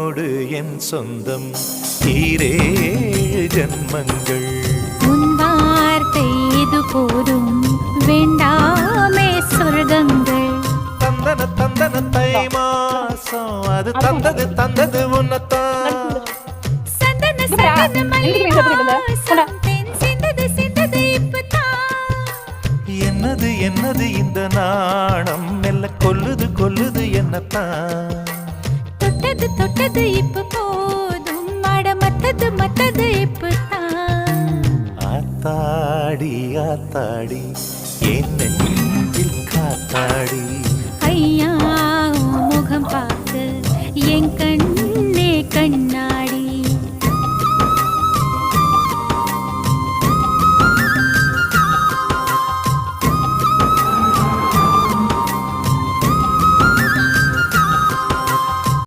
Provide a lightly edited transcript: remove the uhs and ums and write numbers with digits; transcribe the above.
உன்னோடு என் சொந்தம் ஈரேழு ஜன்மங்கள். உன் வார்த்தை இது போதும் வேண்டாமே சொர்க்கங்கள். தந்தன தந்தன தை மாசம் அது தந்தது உன்னத்தான். சந்தன சந்தன மல்லி வாசம் தென் சிந்தது இப்பதான். என்னது என்னது இந்த நாணம் மெல்ல கொல்லுது என்னத்தான். தொட்டது இப்ப போதும் மட மத்தது இப்பதான். ஆத்தாடி ஆத்தாடி என் நெஞ்சில் காத்தாடி. ஐயா முகம் பார்த்து என் கண்